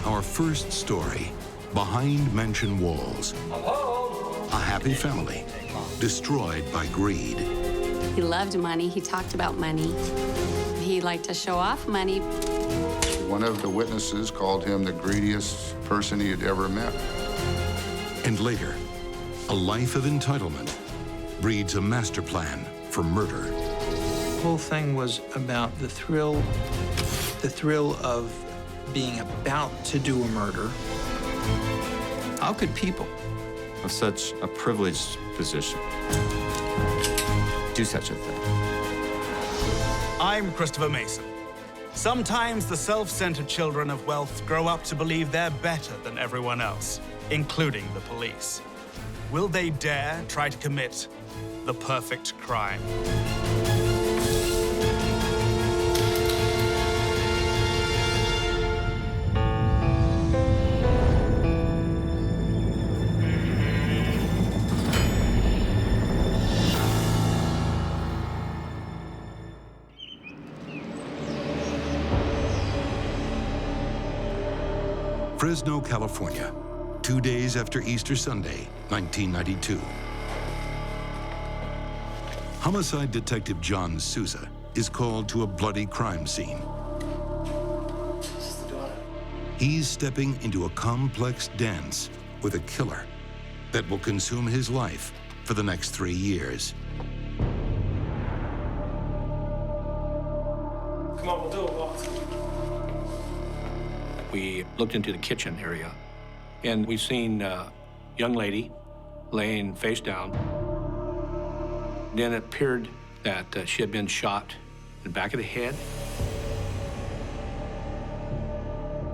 our first story, Behind Mansion Walls. A happy family destroyed by greed. He loved money. He talked about money. He liked to show off money. One of the witnesses called him the greediest person he had ever met. And later, a life of entitlement breeds a master plan for murder. The whole thing was about the thrill of being about to do a murder. How could people of such a privileged position do such a thing? I'm Christopher Mason. Sometimes the self-centered children of wealth grow up to believe they're better than everyone else, including the police. Will they dare try to commit the perfect crime? Fresno, California, 2 days after Easter Sunday, 1992. Homicide detective John Sousa is called to a bloody crime scene. He's stepping into a complex dance with a killer that will consume his life for the next 3 years. Come on, we'll do it. We looked into the kitchen area, and we seen a young lady laying face down. Then it appeared that she had been shot in the back of the head.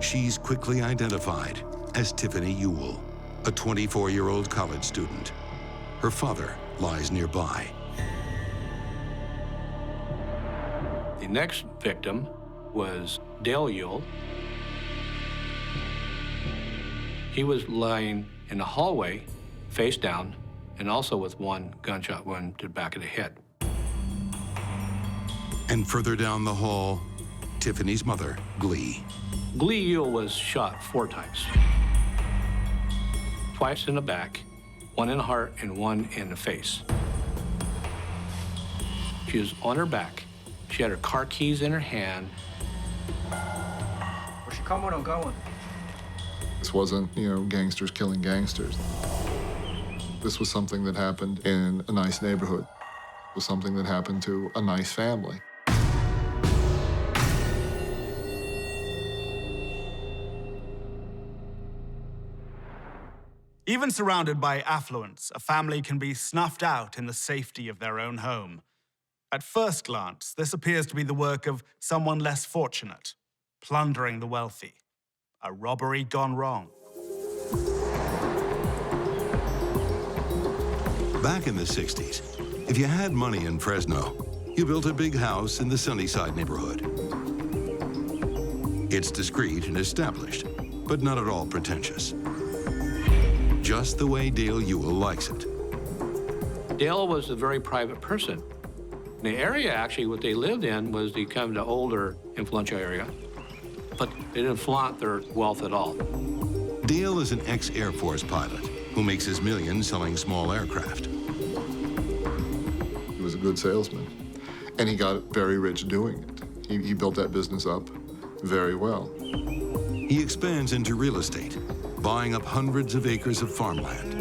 She's quickly identified as Tiffany Yule, a 24-year-old college student. Her father lies nearby. The next victim was Dale Yule. He was lying in the hallway, face down, and also with one gunshot wound to the back of the head. And further down the hall, Tiffany's mother, Glee. Glee Yule was shot 4 times. Twice in the back, 1 in the heart and 1 in the face. She was on her back. She had her car keys in her hand. Where's she coming or going? This wasn't, gangsters killing gangsters. This was something that happened in a nice neighborhood. It was something that happened to a nice family. Even surrounded by affluence, a family can be snuffed out in the safety of their own home. At first glance, this appears to be the work of someone less fortunate, plundering the wealthy. A robbery gone wrong. Back in the 60s, if you had money in Fresno, you built a big house in the Sunnyside neighborhood. It's discreet and established, but not at all pretentious. Just the way Dale Yule likes it. Dale was a very private person. The area, actually, what they lived in was the kind of the older, influential area, but they didn't flaunt their wealth at all. Dale is an ex-Air Force pilot who makes his millions selling small aircraft. He was a good salesman, and he got very rich doing it. He built that business up very well. He expands into real estate, buying up hundreds of acres of farmland.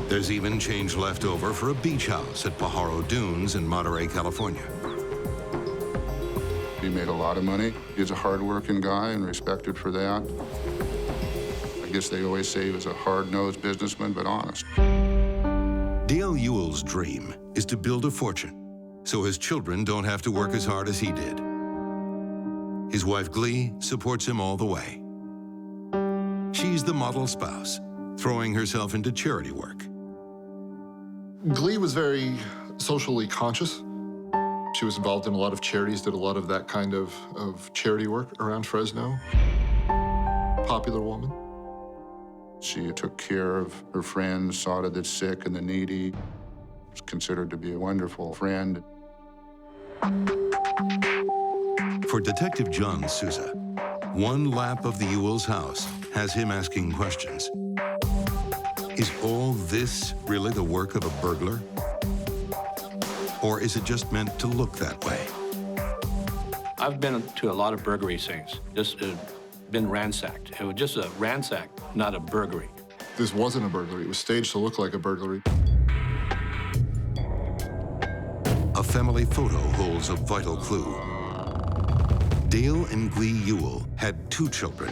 There's even change left over for a beach house at Pajaro Dunes in Monterey, California. He made a lot of money. He's a hard-working guy and respected for that. I guess they always say he was a hard-nosed businessman, but honest. Dale Yule's dream is to build a fortune so his children don't have to work as hard as he did. His wife, Glee, supports him all the way. She's the model spouse, throwing herself into charity work. Glee was very socially conscious. She was involved in a lot of charities, did a lot of that kind of charity work around Fresno. Popular woman. She took care of her friends, saw to the sick and the needy. Was considered to be a wonderful friend. For Detective John Sousa, One lap of the Yule's house has him asking questions. Is all this really the work of a burglar? Or is it just meant to look that way? I've been to a lot of burglary scenes. This has been ransacked. It was just a ransack, not a burglary. This wasn't a burglary. It was staged to look like a burglary. A family photo holds a vital clue. Dale and Glee Yule had 2 children.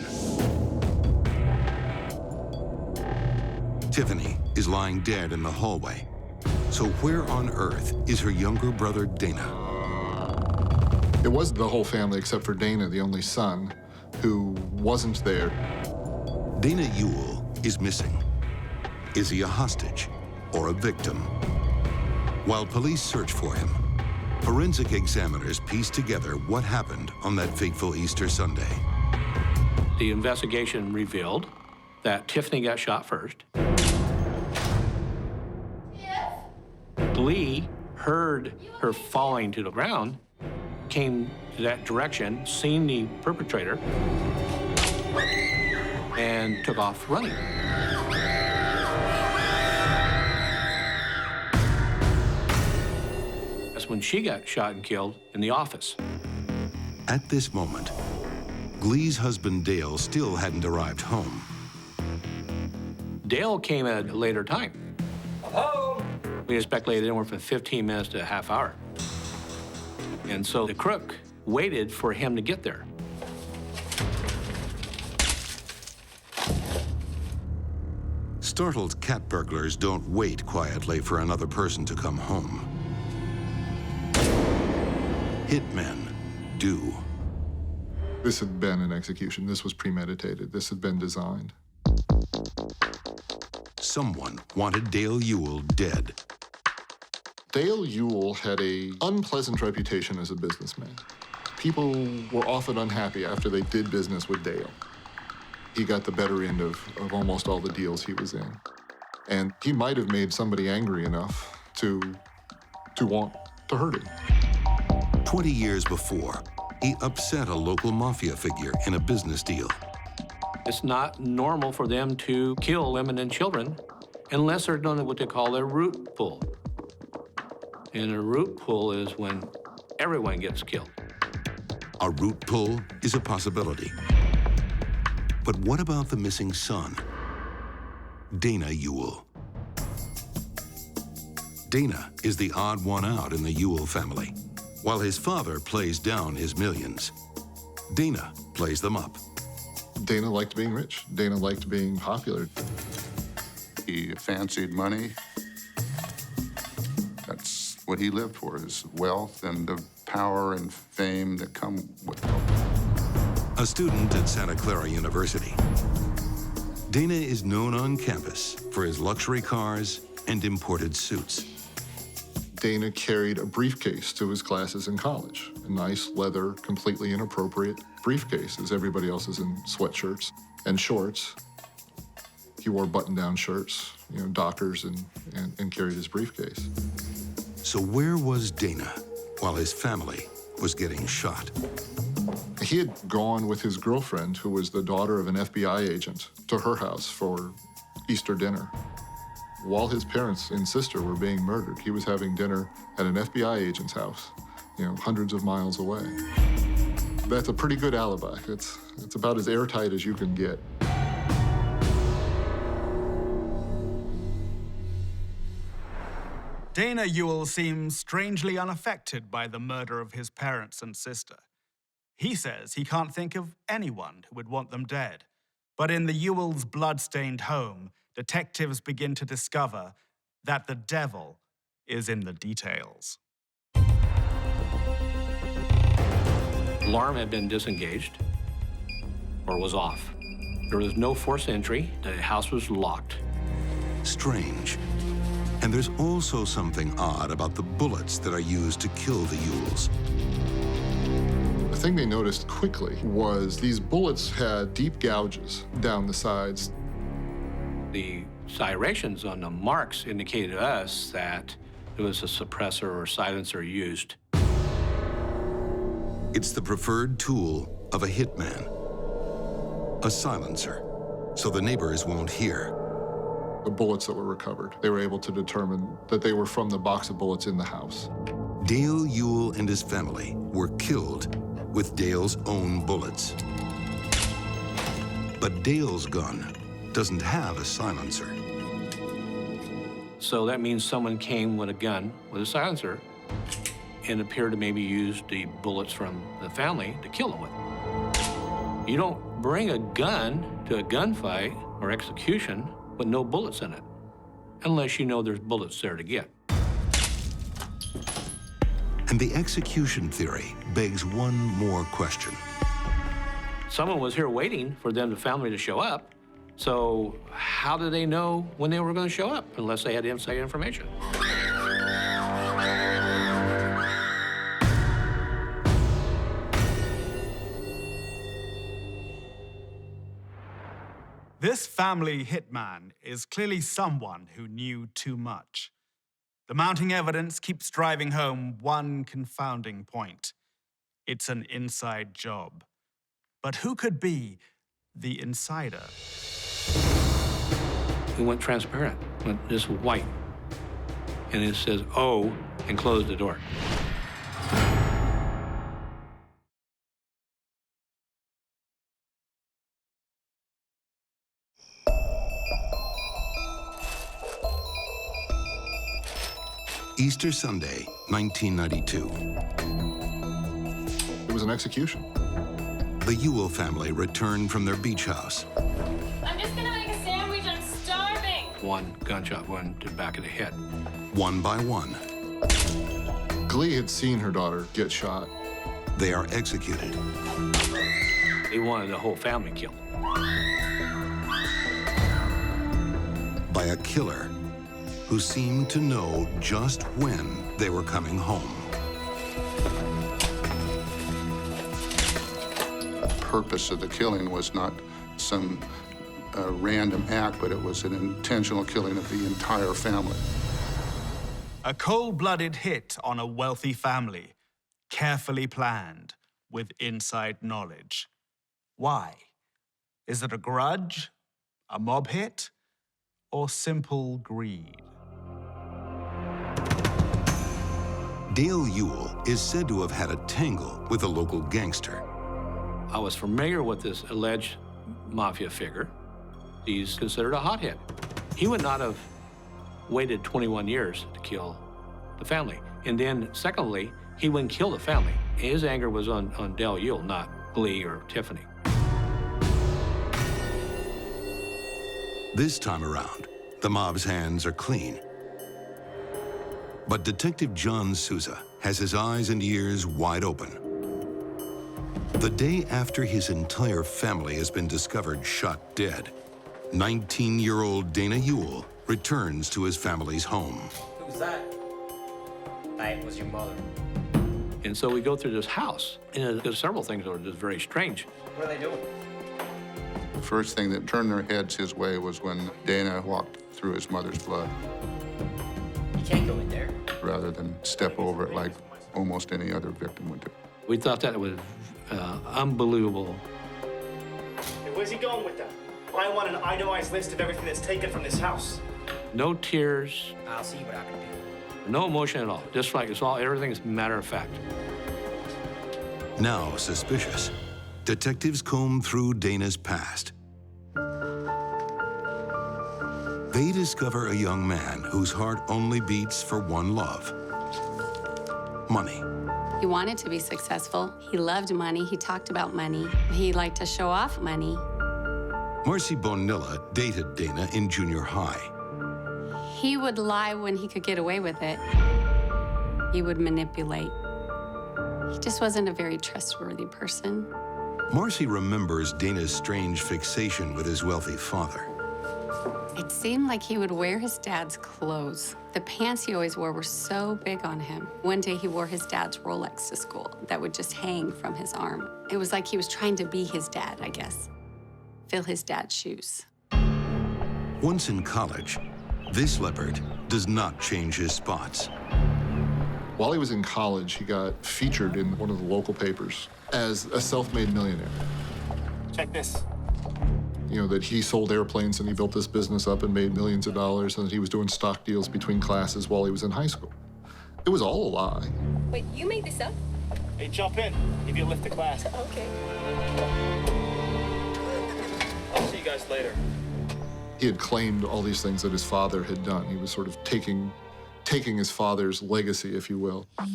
Tiffany is lying dead in the hallway. So where on earth is her younger brother, Dana? It was the whole family except for Dana, the only son, who wasn't there. Dana Yule is missing. Is he a hostage or a victim? While police search for him, forensic examiners piece together what happened on that fateful Easter Sunday. The investigation revealed that Tiffany got shot first. Glee heard her falling to the ground, came to that direction, seen the perpetrator, and took off running. That's when she got shot and killed in the office. At this moment, Glee's husband Dale still hadn't arrived home. Dale came at a later time. We speculated anywhere from 15 minutes to a half hour. And so the crook waited for him to get there. Startled cat burglars don't wait quietly for another person to come home. Hitmen do. This had been an execution. This was premeditated. This had been designed. Someone wanted Dale Yule dead. Dale Yule had an unpleasant reputation as a businessman. People were often unhappy after they did business with Dale. He got the better end of almost all the deals he was in. And he might have made somebody angry enough to want to hurt him. 20 years before, he upset a local mafia figure in a business deal. It's not normal for them to kill women and children unless they're doing what they call a root pull. And a root pull is when everyone gets killed. A root pull is a possibility. But what about the missing son, Dana Yule? Dana is the odd one out in the Yule family. While his father plays down his millions, Dana plays them up. Dana liked being rich. Dana liked being popular. He fancied money. That's what he lived for, is wealth and the power and fame that come with it. A student at Santa Clara University, Dana is known on campus for his luxury cars and imported suits. Dana carried a briefcase to his classes in college. A nice leather, completely inappropriate briefcase, as everybody else is in sweatshirts and shorts. He wore button-down shirts, Dockers, and carried his briefcase. So where was Dana while his family was getting shot? He had gone with his girlfriend, who was the daughter of an FBI agent, to her house for Easter dinner. While his parents and sister were being murdered, he was having dinner at an FBI agent's house, hundreds of miles away. That's a pretty good alibi. It's about as airtight as you can get. Dana Yule seems strangely unaffected by the murder of his parents and sister. He says he can't think of anyone who would want them dead. But in the Yule's blood-stained home, detectives begin to discover that the devil is in the details. Alarm had been disengaged or was off. There was no forced entry. The house was locked. Strange. And there's also something odd about the bullets that are used to kill the Yules. The thing they noticed quickly was these bullets had deep gouges down the sides. The striations on the marks indicated to us that it was a suppressor or silencer used. It's the preferred tool of a hitman. a silencer, so the neighbors won't hear. The bullets that were recovered, they were able to determine that they were from the box of bullets in the house. Dale Yule and his family were killed with Dale's own bullets. But Dale's gun doesn't have a silencer. So that means someone came with a gun with a silencer and appeared to maybe use the bullets from the family to kill them with. You don't bring a gun to a gunfight or execution with no bullets in it, unless you know there's bullets there to get. And the execution theory begs one more question. Someone was here waiting for them, the family, to show up. So how did they know when they were going to show up, unless they had inside information? This family hitman is clearly someone who knew too much. The mounting evidence keeps driving home one confounding point. It's an inside job. But who could be the insider? We went transparent, went this white. And it says, "Oh," and closed the door. Easter Sunday, 1992. It was an execution. The Yule family returned from their beach house. I'm just gonna make a sandwich, I'm starving. One gunshot went to the back of the head. One by one, Glee had seen her daughter get shot. they are executed. They wanted the whole family killed. By a killer who seemed to know just when they were coming home. The purpose of the killing was not some random act, but it was an intentional killing of the entire family. A cold-blooded hit on a wealthy family, carefully planned, with inside knowledge. Why? Is it a grudge, a mob hit, or simple greed? Dale Yule is said to have had a tangle with a local gangster. I was familiar with this alleged mafia figure. He's considered a hothead. He would not have waited 21 years to kill the family. And then, secondly, he wouldn't kill the family. His anger was on Dale Yule, not Glee or Tiffany. This time around, the mob's hands are clean. But Detective John Sousa has his eyes and ears wide open. The day after his entire family has been discovered shot dead, 19-year-old Dana Yule returns to his family's home. Who's that? I was your mother. And so we go through this house, and there's several things that are just very strange. What are they doing? The first thing that turned their heads his way was when Dana walked through his mother's blood, You can't go in there. rather than step over it like almost any other victim would do. We thought that was unbelievable. Hey, where's he going with that? I want an itemized list of everything that's taken from this house. No tears, I'll see what I can do. no emotion at all. Just like it's all, everything is matter of fact. Now suspicious, detectives comb through Dana's past. They discover a young man whose heart only beats for one love: money. He wanted to be successful. He loved money. He talked about money. He liked to show off money. Marcy Bonilla dated Dana in junior high. He would lie when he could get away with it. He would manipulate. He just wasn't a very trustworthy person. Marcy remembers Dana's strange fixation with his wealthy father. It seemed like he would wear his dad's clothes. The pants he always wore were so big on him. One day he wore his dad's Rolex to school that would just hang from his arm. It was like he was trying to be his dad, I guess. Fill his dad's shoes. Once in college, this leopard does not change his spots. While he was in college, he got featured in one of the local papers as a self-made millionaire. Check this. you know, that he sold airplanes and he built this business up and made millions of dollars, and that he was doing stock deals between classes while he was in high school. It was all a lie. Wait, you made this up? Hey, jump in. Give you a lift to class. Okay. I'll see you guys later. He had claimed all these things that his father had done. He was sort of taking his father's legacy, if you will. Hey,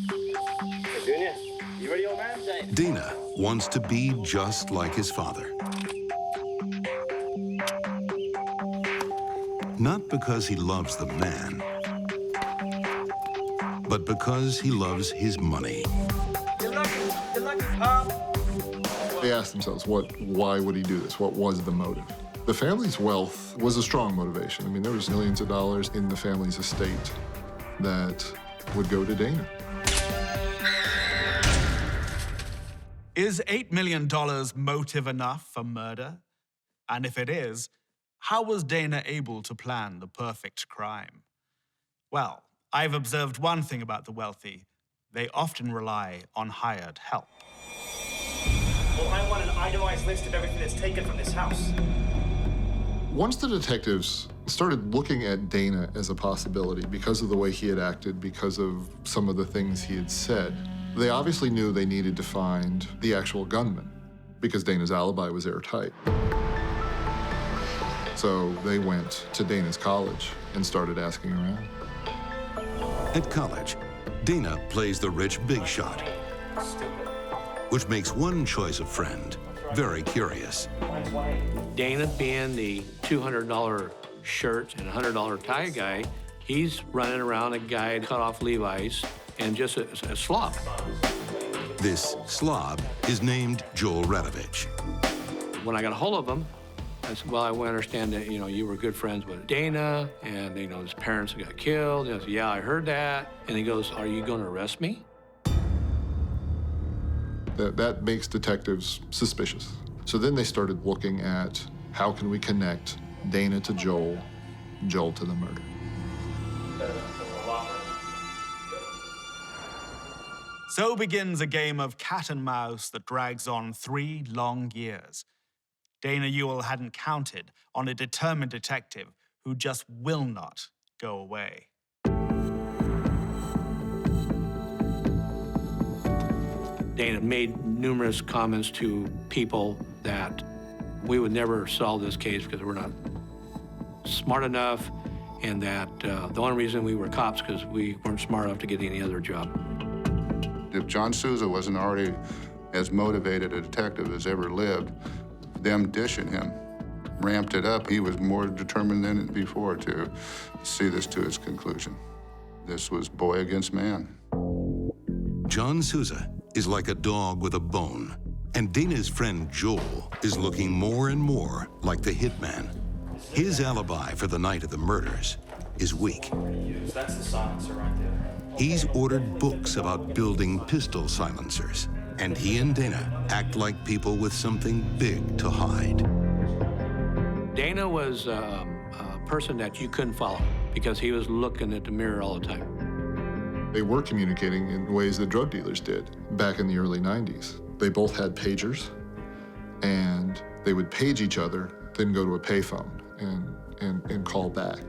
Junior, you ready, old man? Dana wants to be just like his father. Not because he loves the man, but because he loves his money. Good luck, Pop. They asked themselves, why would he do this? What was the motive? The family's wealth was a strong motivation. I mean, there was millions of dollars in the family's estate that would go to Dana. Is $8 million motive enough for murder? And if it is, how was Dana able to plan the perfect crime? Well, I've observed one thing about the wealthy. They often rely on hired help. Well, I want an itemized list of everything that's taken from this house. Once the detectives started looking at Dana as a possibility because of the way he had acted, because of some of the things he had said, they obviously knew they needed to find the actual gunman because Dana's alibi was airtight. So they went to Dana's college and started asking around. At college, Dana plays the rich big shot, which makes one choice of friend very curious. Dana being the $200 shirt and $100 tie guy, he's running around a guy cut off Levi's and just a slob. This slob is named Joel Radovich. When I got a hold of him, I said, well, I understand that, you were good friends with Dana, and, his parents got killed. And I said, yeah, I heard that. And he goes, are you going to arrest me? That makes detectives suspicious. So then they started looking at how can we connect Dana to Joel, Joel to the murder. So begins a game of cat and mouse that drags on 3 long years. Dana Yule hadn't counted on a determined detective who just will not go away. Dana made numerous comments to people that we would never solve this case because we're not smart enough, and that the only reason we were cops because we weren't smart enough to get any other job. If John Sousa wasn't already as motivated a detective as ever lived, them dishing him ramped it up. He was more determined than before to see this to its conclusion. This was boy against man. John Sousa is like a dog with a bone, and Dana's friend Joel is looking more and more like the hitman. His alibi for the night of the murders is weak. That's the silencer right there. He's ordered books about building pistol silencers, and he and Dana act like people with something big to hide. Dana was a person that you couldn't follow because he was looking at the mirror all the time. They were communicating in ways that drug dealers did back in the early 90s. They both had pagers, and they would page each other, then go to a payphone and call back.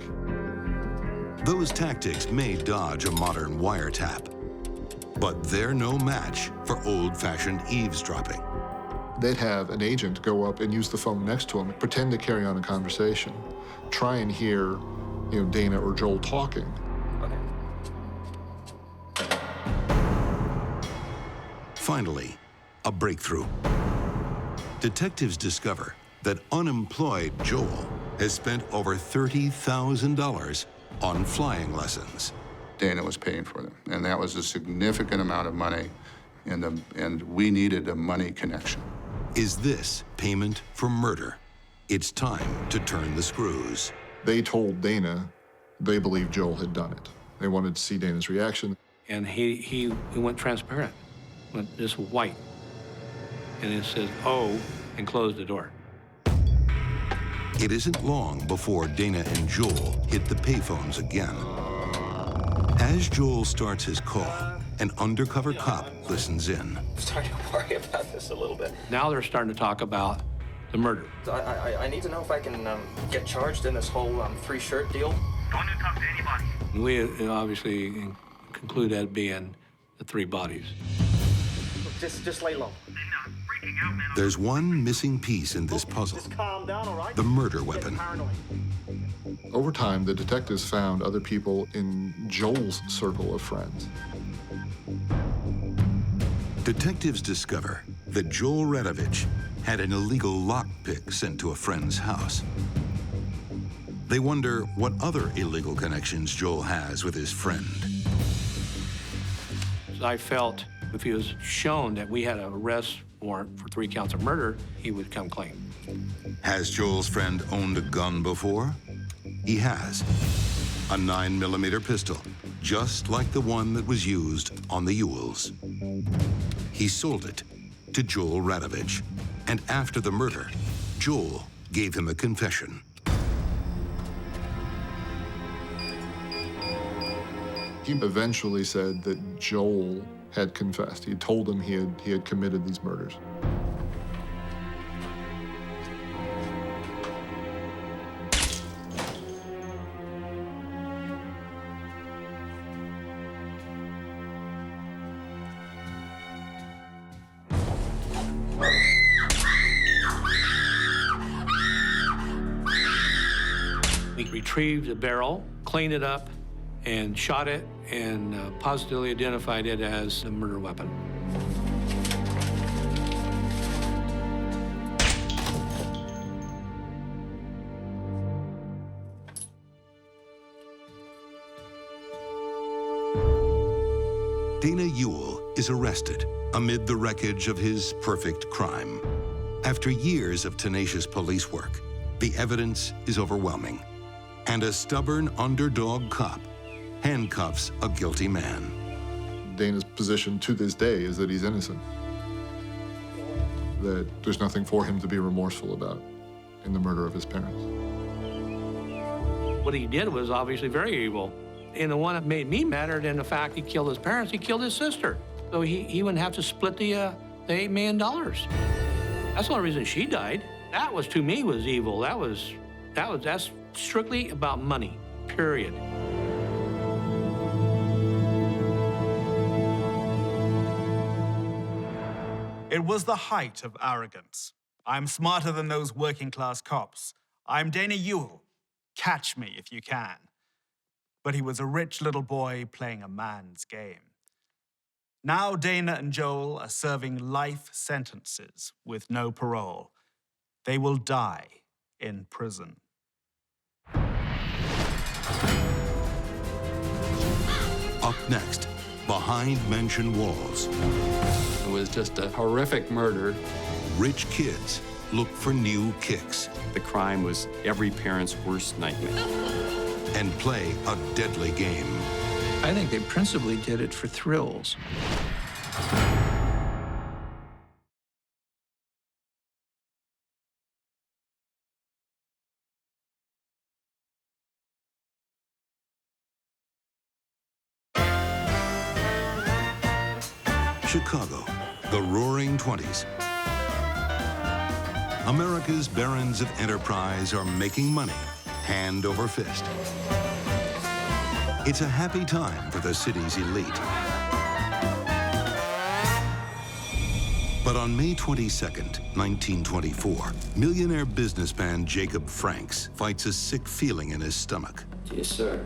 Those tactics may dodge a modern wiretap, but they're no match for old-fashioned eavesdropping. They'd have an agent go up and use the phone next to him, pretend to carry on a conversation, try and hear, Dana or Joel talking. Finally, a breakthrough. Detectives discover that unemployed Joel has spent over $30,000 on flying lessons. Dana was paying for them, and that was a significant amount of money, and we needed a money connection. Is this payment for murder? It's time to turn the screws. They told Dana they believed Joel had done it. They wanted to see Dana's reaction. And he went transparent, went just white. And it says, oh, and closed the door. It isn't long before Dana and Joel hit the payphones again. As Joel starts his call, an undercover cop listens in. I'm starting to worry about this a little bit. Now they're starting to talk about the murder. I need to know if I can get charged in this whole three-shirt deal. Don't you talk to anybody. We obviously conclude that being the three bodies. Just lay low. There's one missing piece in this puzzle, Just calm down, all right? the murder weapon. Over time, the detectives found other people in Joel's circle of friends. Detectives discover that Joel Radovich had an illegal lockpick sent to a friend's house. They wonder what other illegal connections Joel has with his friend. I felt if he was shown that we had an arrest warrant for 3 counts of murder, he would come clean. Has Joel's friend owned a gun before? He has. A 9mm pistol, just like the one that was used on the Yules. He sold it to Joel Radovich, and after the murder, Joel gave him a confession. He eventually said that Joel had confessed. He told him he had committed these murders. We retrieved the barrel, cleaned it up, and shot it, and positively identified it as a murder weapon. Dana Yule is arrested amid the wreckage of his perfect crime. After years of tenacious police work, the evidence is overwhelming, and a stubborn underdog cop handcuffs a guilty man. Dana's position to this day is that he's innocent, that there's nothing for him to be remorseful about in the murder of his parents. What he did was obviously very evil. And the one that made me madder than the fact he killed his parents, he killed his sister. So he wouldn't have to split the $8 million. That's the only reason she died. That was, to me, was evil. That's strictly about money, period. It was the height of arrogance. I'm smarter than those working-class cops. I'm Dana Yule. Catch me if you can. But he was a rich little boy playing a man's game. Now Dana and Joel are serving life sentences with no parole. They will die in prison. Up next, behind mansion walls, it was just a horrific murder. Rich kids look for new kicks. The crime was every parent's worst nightmare. And play a deadly game. I think they principally did it for thrills. Chicago, the Roaring 20s. America's barons of enterprise are making money hand over fist. It's a happy time for the city's elite. But on May 22nd, 1924, millionaire businessman Jacob Franks fights a sick feeling in his stomach. Dear sir,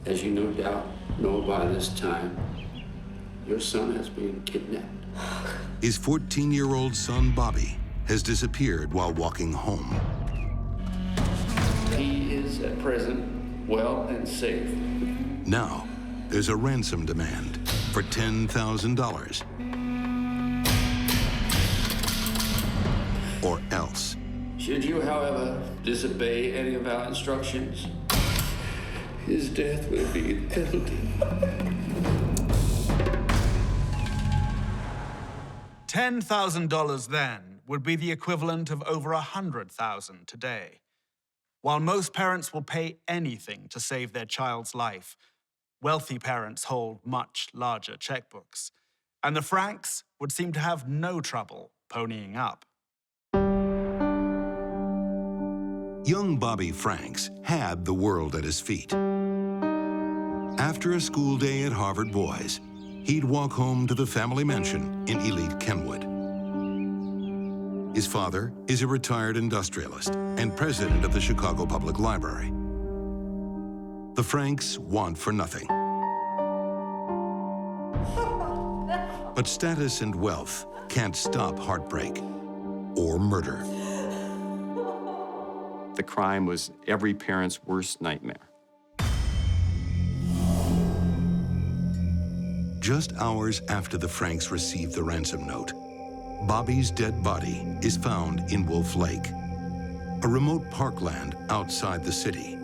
as you no doubt know by this time, your son has been kidnapped. His 14-year-old son, Bobby, has disappeared while walking home. He is at present well and safe. Now, there's a ransom demand for $10,000. Or else. Should you, however, disobey any of our instructions, his death will be the penalty. $10,000 then would be the equivalent of over $100,000 today. While most parents will pay anything to save their child's life, wealthy parents hold much larger checkbooks. And the Franks would seem to have no trouble ponying up. Young Bobby Franks had the world at his feet. After a school day at Harvard Boys, he'd walk home to the family mansion in elite Kenwood. His father is a retired industrialist and president of the Chicago Public Library. The Franks want for nothing. But status and wealth can't stop heartbreak or murder. The crime was every parent's worst nightmare. Just hours after the Franks received the ransom note, Bobby's dead body is found in Wolf Lake, a remote parkland outside the city.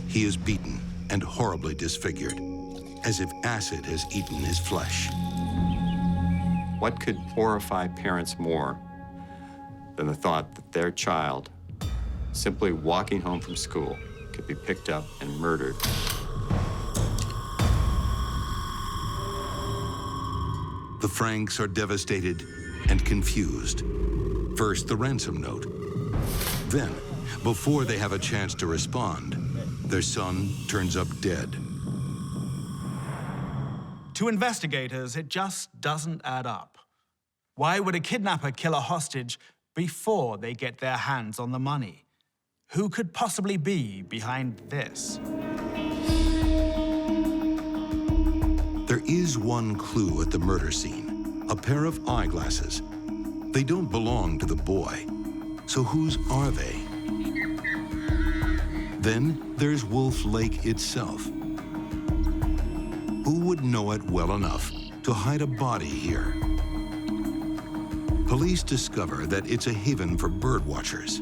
He is beaten and horribly disfigured, as if acid has eaten his flesh. What could horrify parents more than the thought that their child, simply walking home from school, could be picked up and murdered? The Franks are devastated and confused. First, the ransom note. Then, before they have a chance to respond, their son turns up dead. To investigators, it just doesn't add up. Why would a kidnapper kill a hostage before they get their hands on the money? Who could possibly be behind this? There is one clue at the murder scene, a pair of eyeglasses. They don't belong to the boy, so whose are they? Then there's Wolf Lake itself. Who would know it well enough to hide a body here? Police discover that it's a haven for bird watchers.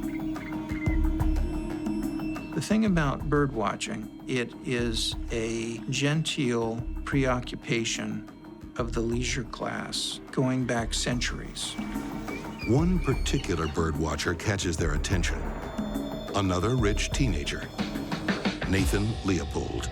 The thing about bird watching, it is a genteel preoccupation of the leisure class going back centuries. One particular bird watcher catches their attention. Another rich teenager, Nathan Leopold.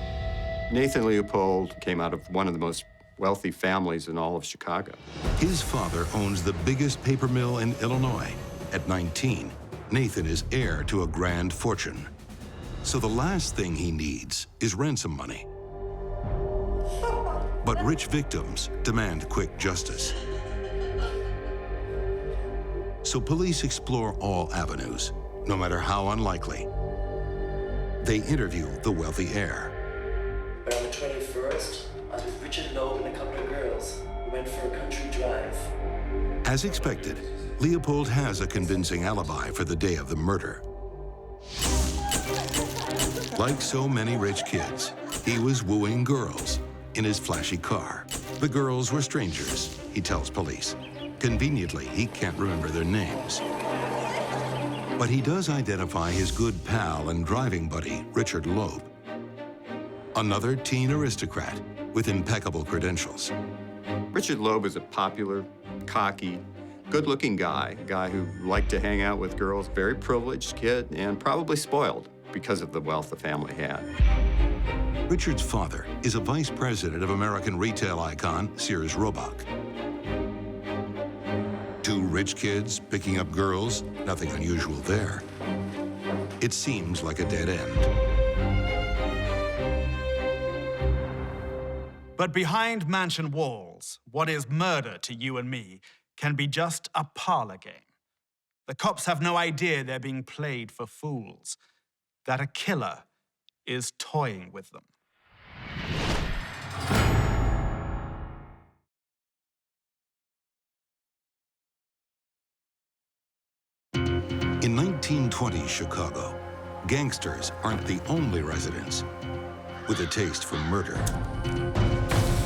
Nathan Leopold came out of one of the most wealthy families in all of Chicago. His father owns the biggest paper mill in Illinois. At 19, Nathan is heir to a grand fortune. So the last thing he needs is ransom money. But rich victims demand quick justice. So police explore all avenues, no matter how unlikely. They interview the wealthy heir. But on the 21st, I was with Richard Lobe and a couple of girls. We went for a country drive. As expected, Leopold has a convincing alibi for the day of the murder. Like so many rich kids, he was wooing girls in his flashy car. The girls were strangers, he tells police. Conveniently, he can't remember their names. But he does identify his good pal and driving buddy, Richard Lobe. Another teen aristocrat with impeccable credentials. Richard Lobe is a popular, cocky, good-looking guy, a guy who liked to hang out with girls, very privileged kid, and probably spoiled because of the wealth the family had. Richard's father is a vice president of American retail icon Sears Roebuck. Two rich kids picking up girls, nothing unusual there. It seems like a dead end. But behind mansion walls, what is murder to you and me can be just a parlor game. The cops have no idea they're being played for fools, that a killer is toying with them. In 1920 Chicago, gangsters aren't the only residents with a taste for murder.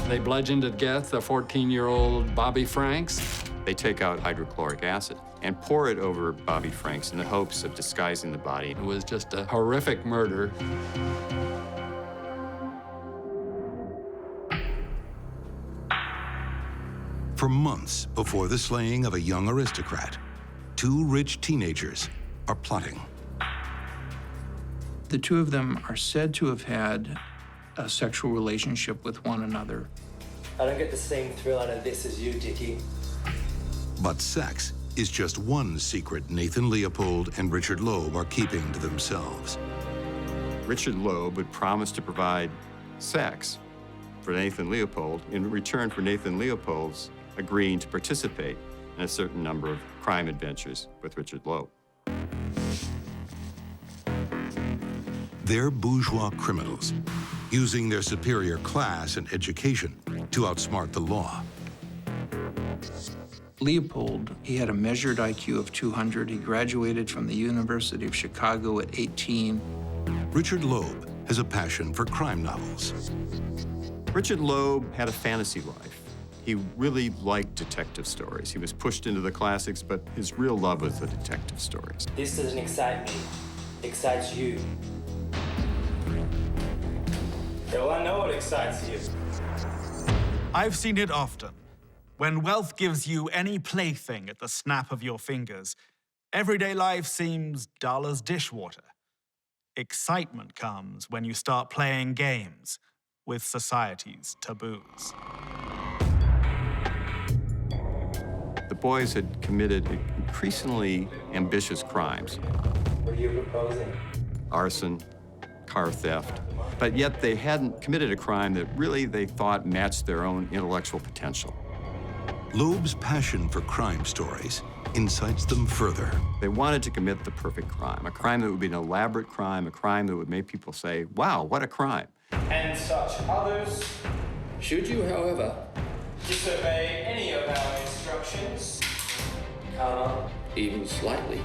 They bludgeoned to death the 14-year-old Bobby Franks. They take out hydrochloric acid and pour it over Bobby Franks in the hopes of disguising the body. It was just a horrific murder. For months before the slaying of a young aristocrat, two rich teenagers are plotting. The two of them are said to have had a sexual relationship with one another. I don't get the same thrill out of this as you, Dickie. But sex is just one secret Nathan Leopold and Richard Lobe are keeping to themselves. Richard Lobe would promise to provide sex for Nathan Leopold in return for Nathan Leopold's agreeing to participate in a certain number of crime adventures with Richard Lobe. They're bourgeois criminals, using their superior class and education to outsmart the law. Leopold, he had a measured IQ of 200. He graduated from the University of Chicago at 18. Richard Lobe has a passion for crime novels. Richard Lobe had a fantasy life. He really liked detective stories. He was pushed into the classics, but his real love was the detective stories. This doesn't excite me. It excites you. Yeah, well, I know what excites you. I've seen it often. When wealth gives you any plaything at the snap of your fingers, everyday life seems dull as dishwater. Excitement comes when you start playing games with society's taboos. The boys had committed increasingly ambitious crimes. What are you proposing? Arson, car theft, but yet they hadn't committed a crime that really they thought matched their own intellectual potential. Loeb's passion for crime stories incites them further. They wanted to commit the perfect crime, a crime that would be an elaborate crime, a crime that would make people say, wow, what a crime. And such others Should you, however, disobey any of our instructions, even slightly,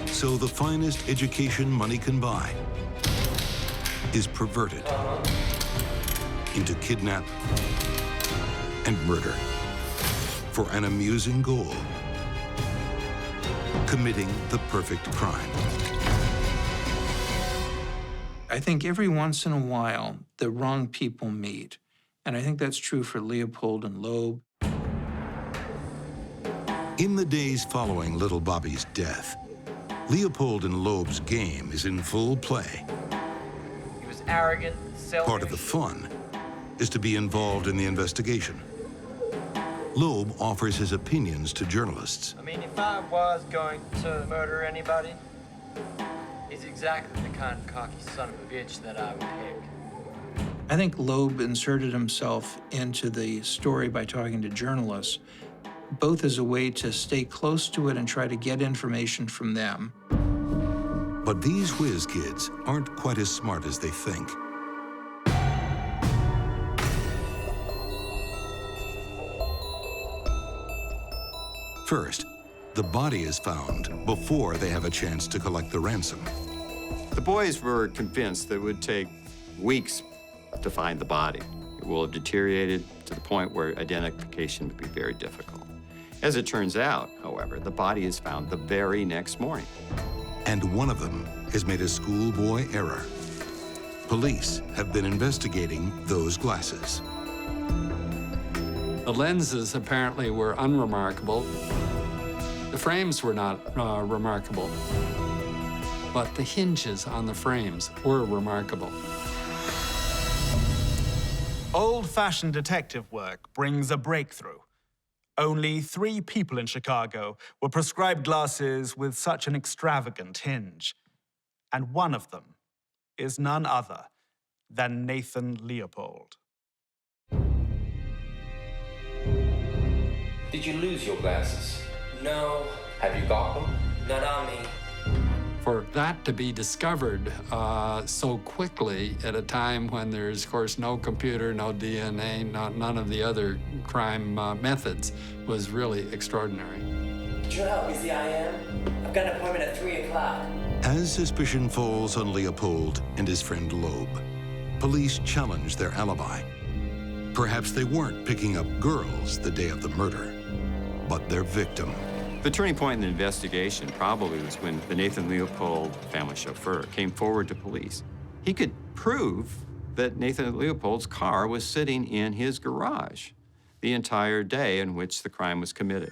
So the finest education money can buy is perverted into kidnap and murder for an amusing goal: committing the perfect crime. I think every once in a while, the wrong people meet. And I think that's true for Leopold and Lobe. In the days following little Bobby's death, Leopold and Loeb's game is in full play. He was arrogant, selfish. Part of the fun is to be involved in the investigation. Lobe offers his opinions to journalists. I mean, if I was going to murder anybody, he's exactly the kind of cocky son of a bitch that I would pick. I think Loeb inserted himself into the story by talking to journalists, both as a way to stay close to it and try to get information from them. But these whiz kids aren't quite as smart as they think. First, the body is found before they have a chance to collect the ransom. The boys were convinced that it would take weeks to find the body. It will have deteriorated to the point where identification would be very difficult. As it turns out, however, the body is found the very next morning. And one of them has made a schoolboy error. Police have been investigating those glasses. The lenses apparently were unremarkable. The frames were not remarkable, but the hinges on the frames were remarkable. Old-fashioned detective work brings a breakthrough. Only 3 people in Chicago were prescribed glasses with such an extravagant hinge. And one of them is none other than Nathan Leopold. Did you lose your glasses? No, Have you got them? not on me. For that to be discovered so quickly at a time when there's, of course, no computer, no DNA, none of the other crime methods was really extraordinary. Do you know how busy I am? I've got an appointment at 3 o'clock. As suspicion falls on Leopold and his friend Lobe, police challenge their alibi. Perhaps they weren't picking up girls the day of the murder, but their victim. The turning point in the investigation probably was when the Nathan Leopold family chauffeur came forward to police. He could prove that Nathan Leopold's car was sitting in his garage the entire day in which the crime was committed.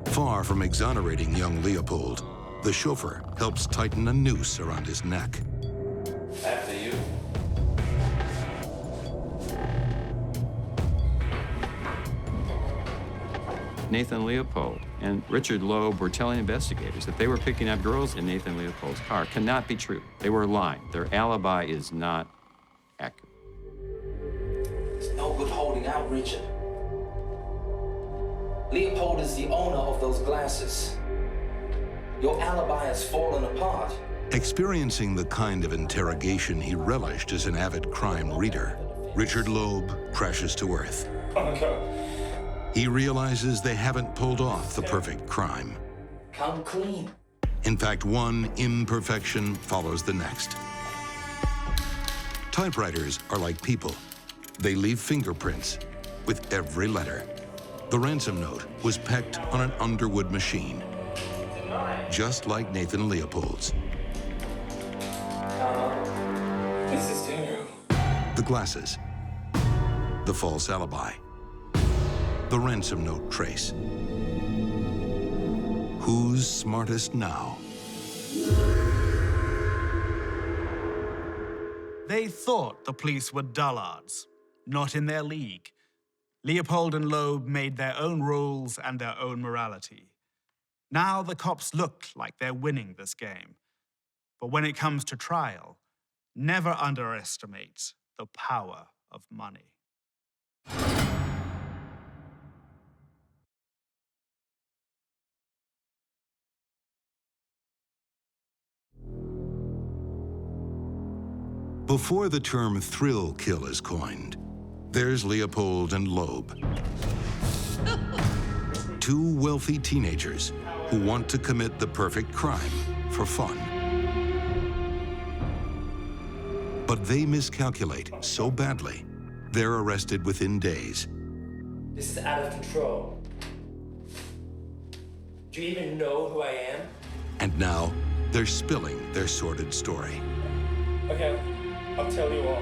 Far from exonerating young Leopold, the chauffeur helps tighten a noose around his neck. after you. Nathan Leopold and Richard Lobe were telling investigators that they were picking up girls in Nathan Leopold's car cannot be true. They were lying. Their alibi is not accurate. It's no good holding out, Richard. Leopold is the owner of those glasses. Your alibi has fallen apart. Experiencing the kind of interrogation he relished as an avid crime reader, Richard Lobe crashes to earth. He realizes they haven't pulled off the perfect crime. Come clean. In fact, one imperfection follows the next. Typewriters are like people. They leave fingerprints with every letter. The ransom note was pecked on an Underwood machine, just like Nathan Leopold's. This is Daniel. The glasses, the false alibi, the ransom note trace. Who's smartest now? They thought the police were dullards, not in their league. Leopold and Lobe made their own rules and their own morality. Now the cops look like they're winning this game. But when it comes to trial, never underestimate the power of money. Before the term thrill kill is coined, there's Leopold and Lobe. Two wealthy teenagers who want to commit the perfect crime for fun. But they miscalculate so badly, they're arrested within days. This is out of control. Do you even know who I am? And now, they're spilling their sordid story. Okay, I'll tell you all.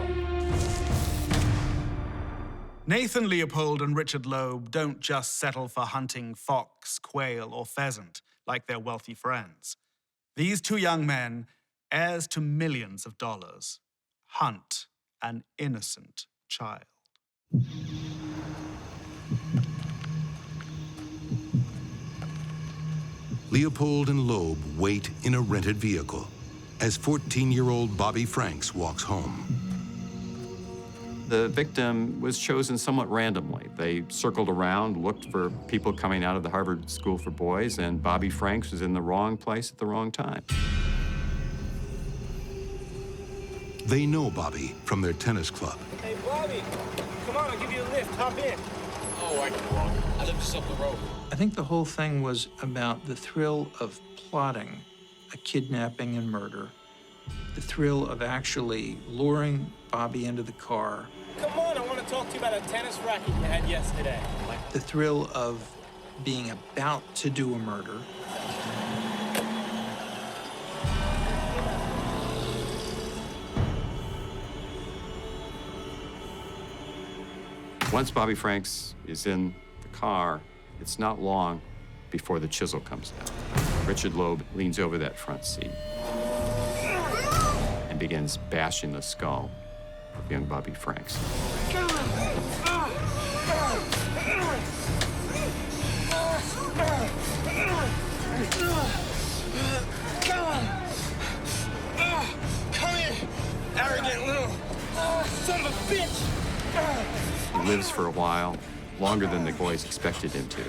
Nathan Leopold and Richard Lobe don't just settle for hunting fox, quail, or pheasant like their wealthy friends. These two young men, heirs to millions of dollars, hunt an innocent child. Leopold and Lobe wait in a rented vehicle as 14-year-old Bobby Franks walks home. The victim was chosen somewhat randomly. They circled around, looked for people coming out of the Harvard School for Boys, and Bobby Franks was in the wrong place at the wrong time. They know Bobby from their tennis club. Hey, Bobby, come on, I'll give you a lift. Hop in. Oh, I can walk. I live just up the road. I think the whole thing was about the thrill of plotting a kidnapping and murder, the thrill of actually luring Bobby into the car. Come on, I want to talk to you about a tennis racket you had yesterday. The thrill of being about to do a murder. Once Bobby Franks is in the car, it's not long before the chisel comes out. Richard Lobe leans over that front seat and begins bashing the skull of young Bobby Franks. Come here, arrogant little son of a bitch! He lives for a while, longer than the boys expected him to.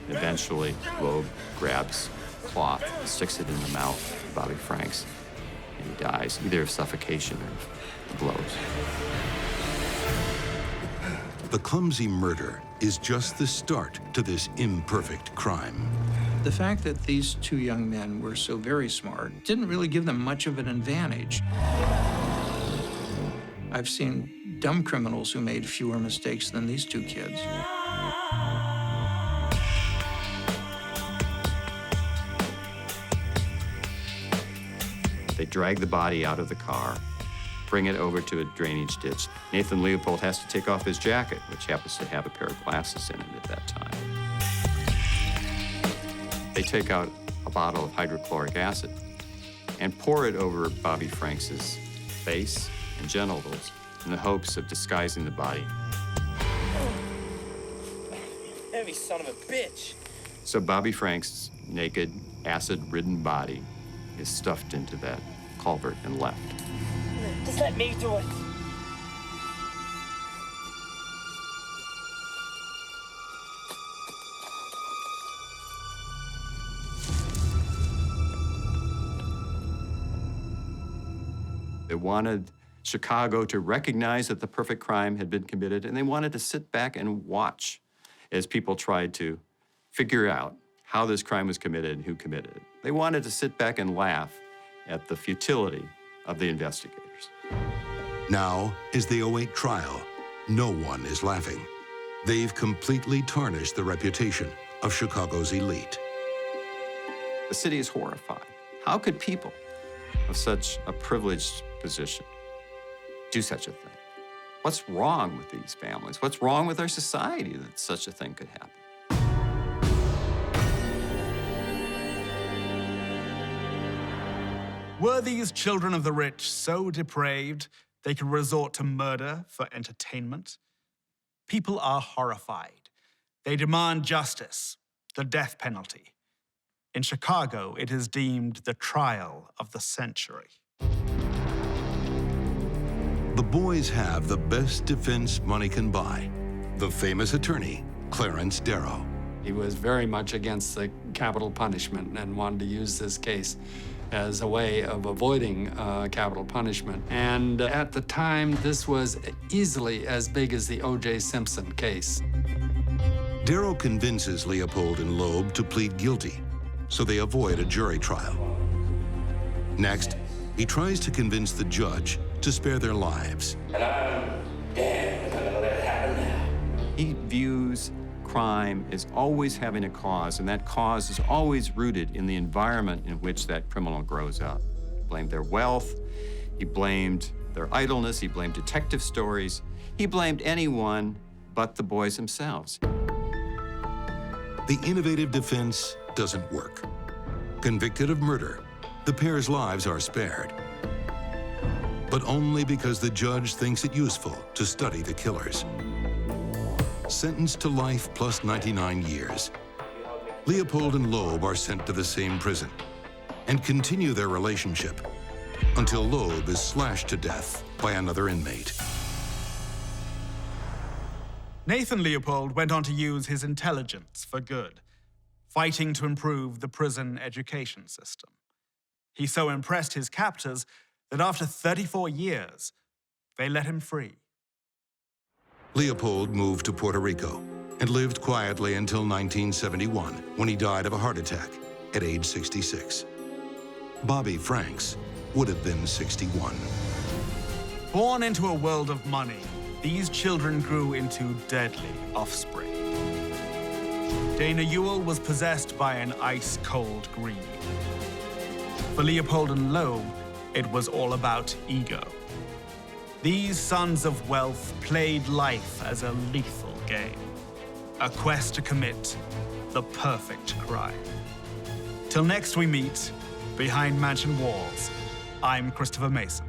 Eventually, Lobe grabs cloth, sticks it in the mouth of Bobby Franks, and he dies, either of suffocation or blows. The clumsy murder is just the start to this imperfect crime. The fact that these two young men were so very smart didn't really give them much of an advantage. I've seen dumb criminals who made fewer mistakes than these two kids. They drag the body out of the car, bring it over to a drainage ditch. Nathan Leopold has to take off his jacket, which happens to have a pair of glasses in it at that time. They take out a bottle of hydrochloric acid and pour it over Bobby Franks's face and genitals in the hopes of disguising the body. Hey, me, son of a bitch. So Bobby Frank's naked, acid-ridden body is stuffed into that culvert and left. Just let me do it. They wanted Chicago to recognize that the perfect crime had been committed, and they wanted to sit back and watch as people tried to figure out how this crime was committed and who committed it. They wanted to sit back and laugh at the futility of the investigators. Now, as they await trial, no one is laughing. They've completely tarnished the reputation of Chicago's elite. The city is horrified. How could people of such a privileged position do such a thing? What's wrong with these families? What's wrong with our society that such a thing could happen? Were these children of the rich so depraved they could resort to murder for entertainment? People are horrified. They demand justice, the death penalty. In Chicago, it is deemed the trial of the century. The boys have the best defense money can buy. The famous attorney, Clarence Darrow. He was very much against the capital punishment and wanted to use this case as a way of avoiding capital punishment. And at the time, this was easily as big as the O.J. Simpson case. Darrow convinces Leopold and Lobe to plead guilty, so they avoid a jury trial. Next, he tries to convince the judge to spare their lives. And I'm damned if I'm gonna let it happen now. He views crime as always having a cause, and that cause is always rooted in the environment in which that criminal grows up. He blamed their wealth, he blamed their idleness, he blamed detective stories, he blamed anyone but the boys themselves. The innovative defense doesn't work. Convicted of murder, the pair's lives are spared, but only because the judge thinks it useful to study the killers. Sentenced to life plus 99 years, Leopold and Lobe are sent to the same prison and continue their relationship until Lobe is slashed to death by another inmate. Nathan Leopold went on to use his intelligence for good, fighting to improve the prison education system. He so impressed his captors that after 34 years, they let him free. Leopold moved to Puerto Rico and lived quietly until 1971, when he died of a heart attack at age 66. Bobby Franks would have been 61. Born into a world of money, these children grew into deadly offspring. Dana Yule was possessed by an ice-cold greed. For Leopold and Lobe, it was all about ego. These sons of wealth played life as a lethal game, a quest to commit the perfect crime. Till next we meet, behind mansion walls, I'm Christopher Mason.